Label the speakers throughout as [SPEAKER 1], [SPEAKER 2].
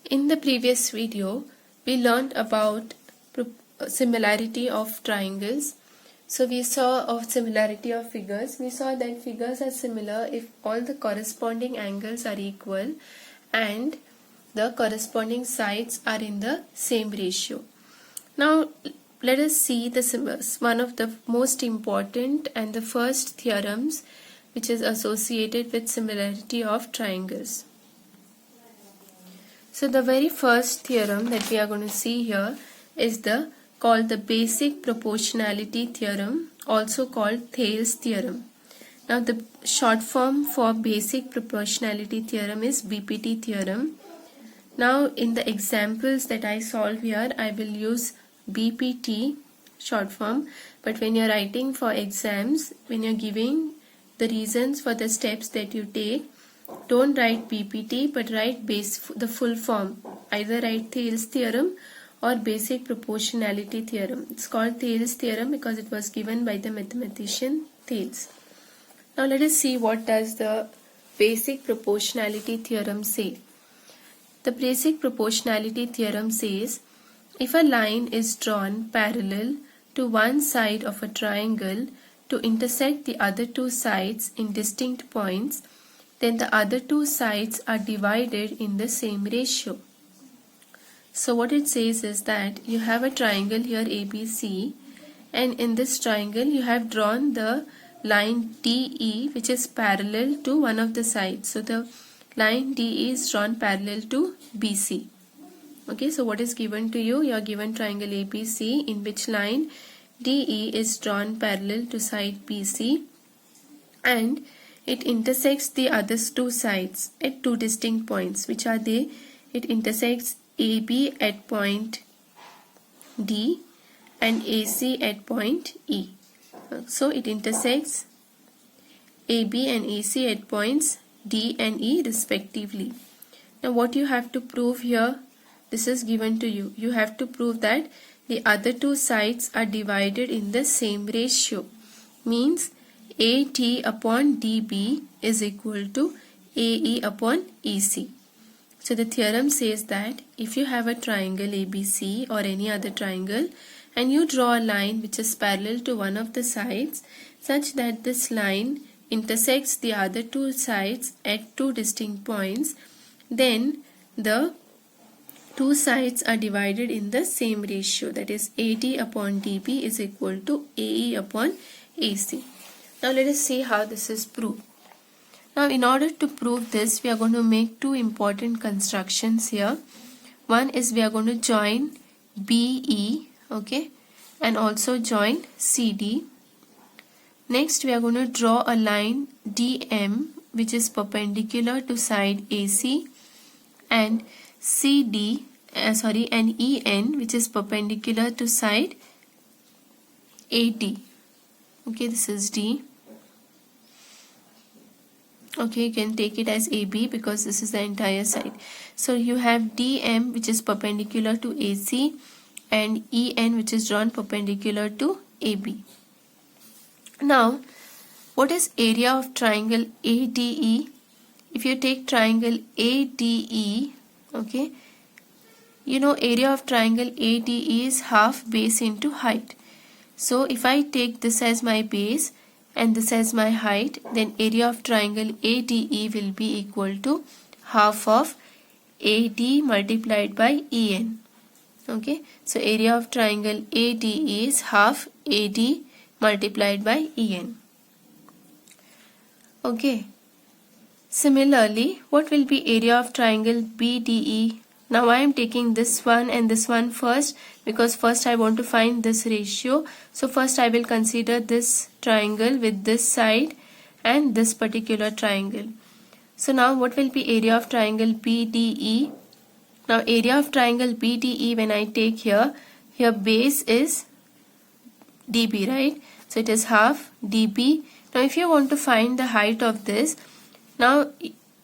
[SPEAKER 1] In the previous video, we learned about similarity of triangles. So we saw of similarity of figures. We saw that figures are similar if all the corresponding angles are equal and the corresponding sides are in the same ratio. Now let us see one of the most important and the first theorems which is associated with similarity of triangles. So the very first theorem that we are going to see here is called the basic proportionality theorem, also called Thales theorem. Now the short form for basic proportionality theorem is BPT theorem. Now in the examples that I solve here, I will use BPT short form, but when you're writing for exams, when you're giving the reasons for the steps that you take, don't write BPT but write the full form. Either write Thales theorem or basic proportionality theorem. It's called Thales theorem because it was given by the mathematician Thales. Now let us see what does the basic proportionality theorem say. The basic proportionality theorem says if a line is drawn parallel to one side of a triangle to intersect the other two sides in distinct points, then the other two sides are divided in the same ratio. So what it says is that you have a triangle here ABC, and in this triangle you have drawn the line DE which is parallel to one of the sides. So the line DE is drawn parallel to BC. Okay, so what is given to you? You are given triangle ABC in which line DE is drawn parallel to side BC and it intersects the other two sides at two distinct points. Which are they? It intersects AB at point D and AC at point E. So it intersects AB and AC at points D and E respectively. Now what you have to prove here, this is given to you. You have to prove that the other two sides are divided in the same ratio. Means AD upon DB is equal to AE upon EC. So the theorem says that if you have a triangle ABC or any other triangle and you draw a line which is parallel to one of the sides such that this line intersects the other two sides at two distinct points, then the two sides are divided in the same ratio, that is AD upon DB is equal to AE upon AC. Now let us see how this is proved. Now in order to prove this, we are going to make two important constructions here. One is we are going to join BE, okay, and also join CD. Next we are going to draw a line DM which is perpendicular to side AC and and EN which is perpendicular to side AD. Okay, this is D. Okay, you can take it as AB because this is the entire side. So you have DM which is perpendicular to AC and EN which is drawn perpendicular to AB. Now, what is area of triangle ADE? If you take triangle ADE, okay, you know area of triangle ADE is half base into height. So if I take this as my base and this as my height, then area of triangle ADE will be equal to half of AD multiplied by EN. Okay, so area of triangle ADE is half AD multiplied by EN. Okay, similarly, what will be area of triangle BDE? Now I am taking this one and this one first because first I want to find this ratio. So first I will consider this triangle with this side and this particular triangle. So now what will be area of triangle BDE? Now area of triangle BDE, when I take here base is DB, right? So it is half DB. Now if you want to find the height of this, now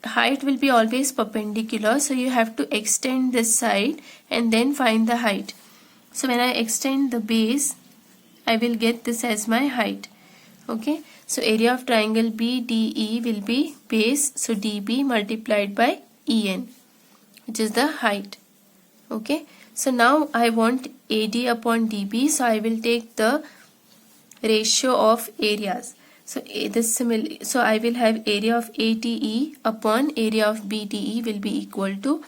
[SPEAKER 1] height will be always perpendicular, so you have to extend this side and then find the height. So when I extend the base, I will get this as my height. Okay, so area of triangle BDE will be base, so DB multiplied by EN. which is the height. Okay, so now I want AD upon DB, so I will take the ratio of areas. So so I will have area of ATE upon area of BDE will be equal to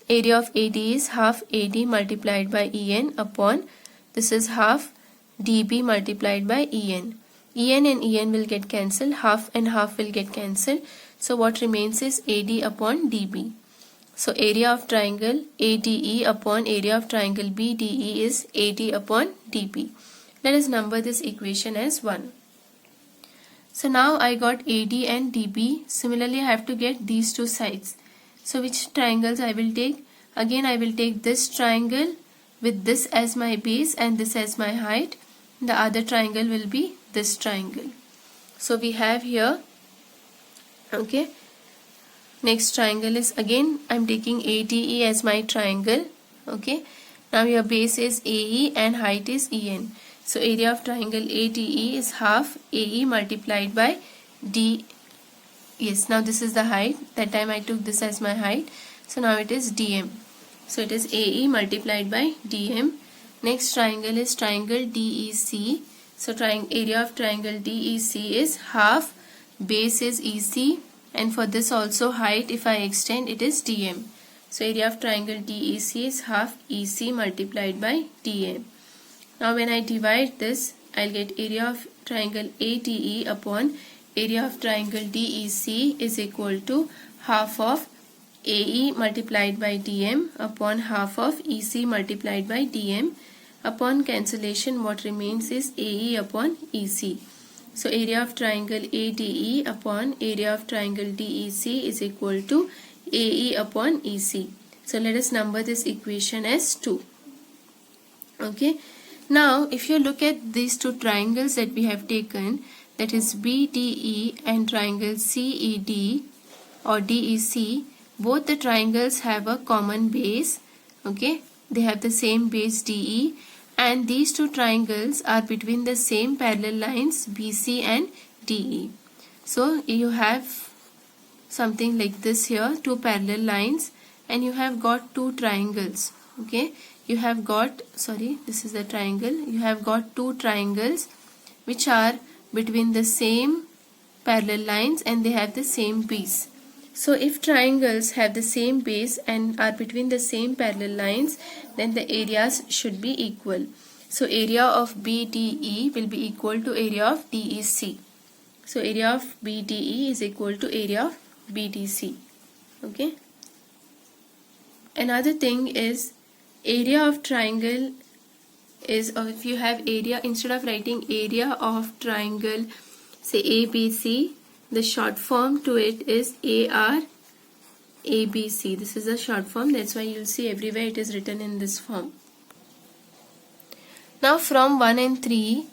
[SPEAKER 1] area of AD is half AD multiplied by EN upon this is half DB multiplied by EN. EN and EN will get cancelled, half and half will get cancelled. So what remains is AD upon DB. So area of triangle ADE upon area of triangle BDE is AD upon DB. Let us number this equation as 1. So now I got AD and DB. Similarly, I have to get these two sides. So which triangles I will take? Again, I will take this triangle with this as my base and this as my height. The other triangle will be this triangle. So we have here, okay. Next triangle is again I am taking ADE as my triangle. Okay. Now your base is AE and height is EN. So area of triangle ADE is half AE multiplied by D. Yes, now this is the height. That time I took this as my height. So now it is DM. So it is AE multiplied by DM. Next triangle is triangle DEC. So area of triangle DEC is half base is EC. And for this also height, if I extend, it is DM. So area of triangle DEC is half EC multiplied by DM. Now when I divide this, I'll get area of triangle ATE upon area of triangle DEC is equal to half of AE multiplied by DM upon half of EC multiplied by DM. Upon cancellation, what remains is AE upon EC. So area of triangle ADE upon area of triangle DEC is equal to AE upon EC. So let us number this equation as 2. Okay. Now if you look at these two triangles that we have taken, that is BDE and triangle CED or DEC, both the triangles have a common base. Okay. They have the same base DE. And these two triangles are between the same parallel lines BC and DE. So you have something like this here, two parallel lines, and you have got two triangles. Okay, you have got, sorry, this is the triangle. You have got two triangles which are between the same parallel lines and they have the same base. So if triangles have the same base and are between the same parallel lines, then the areas should be equal. So area of BDE will be equal to area of DEC. So area of BDE is equal to area of BDC. Okay. Another thing is area of triangle is, or if you have area, instead of writing area of triangle, say ABC, the short form to it is AR ABC. This is the short form. That's why you'll see everywhere it is written in this form. Now from 1 and 3,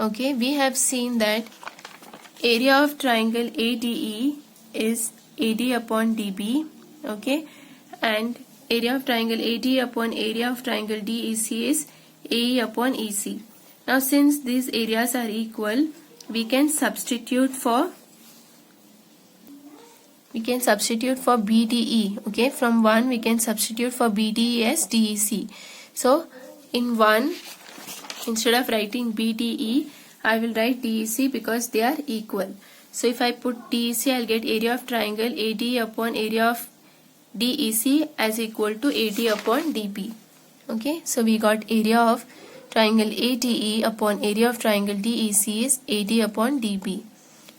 [SPEAKER 1] okay, we have seen that area of triangle ADE is AD upon DB. Okay, and area of triangle AD upon area of triangle DEC is AE upon EC. Now since these areas are equal, we can substitute for BDE. Okay, from 1 we can substitute for BDE as DEC. So in 1, instead of writing BDE, I will write DEC because they are equal. So if I put DEC, I'll get area of triangle AD upon area of DEC as equal to AD upon DB. Okay, so we got area of triangle ADE upon area of triangle DEC is AD upon DB.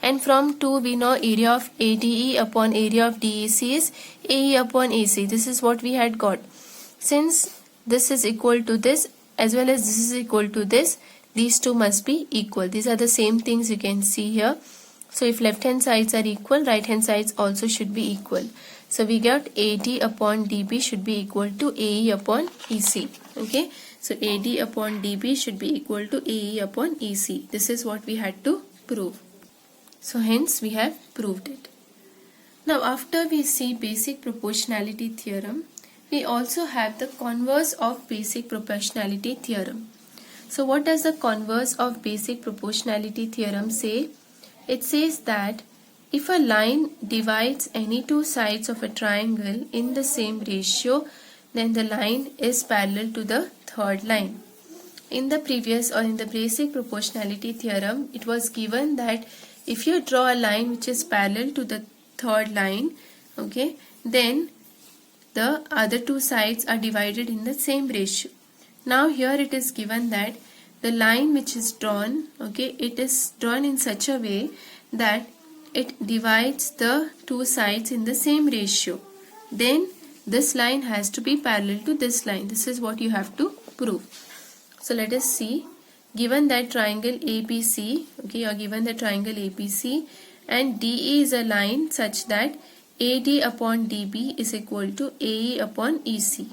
[SPEAKER 1] And from 2 we know area of ADE upon area of DEC is AE upon AC. This is what we had got. Since this is equal to this as well as this is equal to this, these two must be equal. These are the same things you can see here. So if left hand sides are equal, right hand sides also should be equal. So we got AD upon DB should be equal to AE upon EC. Okay, so AD upon DB should be equal to AE upon EC. This is what we had to prove. So hence we have proved it. Now after we see basic proportionality theorem, we also have the converse of basic proportionality theorem. So what does the converse of basic proportionality theorem say? It says that if a line divides any two sides of a triangle in the same ratio, then the line is parallel to the third line. In the previous or in the basic proportionality theorem, it was given that if you draw a line which is parallel to the third line, okay, then the other two sides are divided in the same ratio. Now here it is given that the line which is drawn, okay, it is drawn in such a way that it divides the two sides in the same ratio. Then this line has to be parallel to this line. This is what you have to prove. So let us see. Given that triangle ABC, okay, you are given the triangle ABC and DE is a line such that AD upon DB is equal to AE upon EC.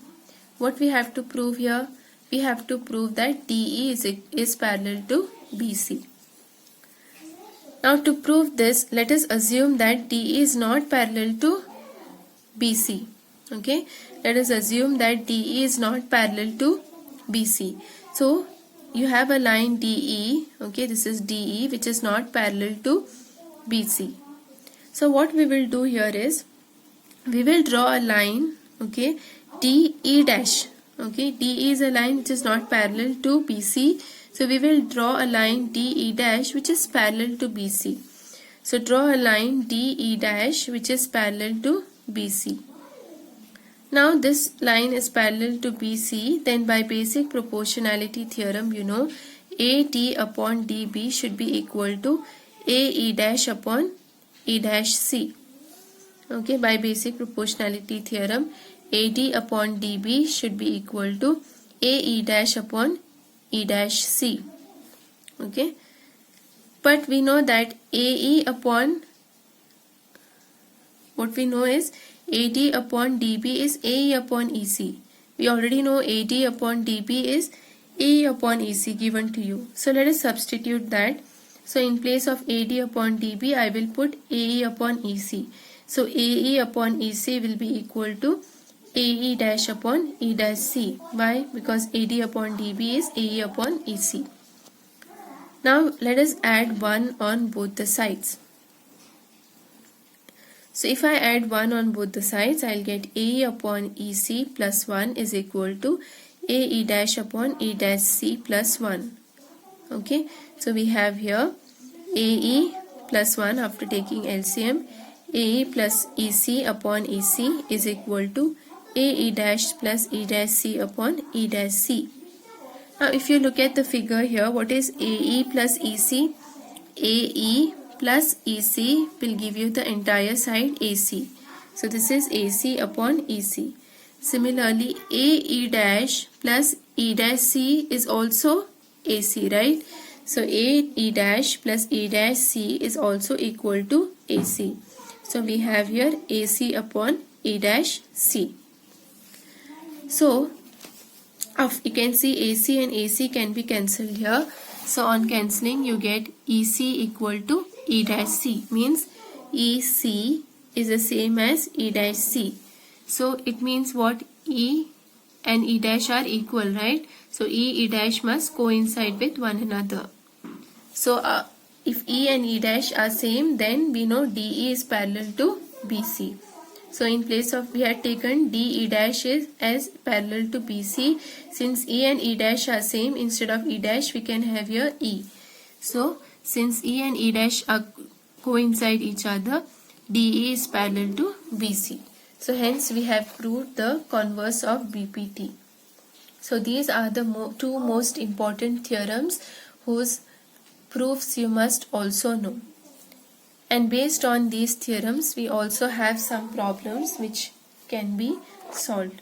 [SPEAKER 1] What we have to prove here? We have to prove that DE is parallel to BC. Now to prove this, let us assume that DE is not parallel to BC. Okay, let us assume that DE is not parallel to BC. So you have a line DE, okay, this is DE which is not parallel to BC. So what we will do here is, we will draw a line, okay, DE dash, okay, DE is a line which is not parallel to BC. So we will draw a line DE dash which is parallel to BC. So draw a line DE dash which is parallel to BC. Now this line is parallel to BC, then by basic proportionality theorem, you know, AD upon DB should be equal to AE dash upon E dash C. Okay, by basic proportionality theorem, AD upon DB should be equal to AE dash upon E dash C. Okay, but we know that AE upon, what we know is AD upon DB is AE upon EC. We already know AD upon DB is AE upon EC given to you. So let us substitute that. So in place of AD upon DB, I will put AE upon EC. So AE upon EC will be equal to AE dash upon E dash C. Why? Because AD upon DB is AE upon EC. Now let us add 1 on both the sides. So if I add 1 on both the sides, I'll get AE upon EC plus 1 is equal to AE dash upon E dash C plus 1. Okay, so we have here AE plus 1 after taking LCM. AE plus EC upon EC is equal to AE dash plus E dash C upon E dash C. Now if you look at the figure here, what is AE plus EC? AE plus EC will give you the entire side AC. So this is AC upon EC. Similarly, AE dash plus E dash C is also AC, right? So AE dash plus E dash C is also equal to AC. So we have here AC upon E dash C. So you can see AC and AC can be cancelled here. So on cancelling you get EC equal to E dash C, means EC is the same as E dash C. So it means what? E and E dash are equal, right? So E dash must coincide with one another. So if E and E dash are same, then we know DE is parallel to BC. So in place of, we had taken DE dash is as parallel to BC. Since E and E dash are same, instead of E dash we can have here E. So since E and E dash are coincide each other, DE is parallel to BC. So hence we have proved the converse of BPT. So these are the two most important theorems whose proofs you must also know. And based on these theorems, we also have some problems which can be solved.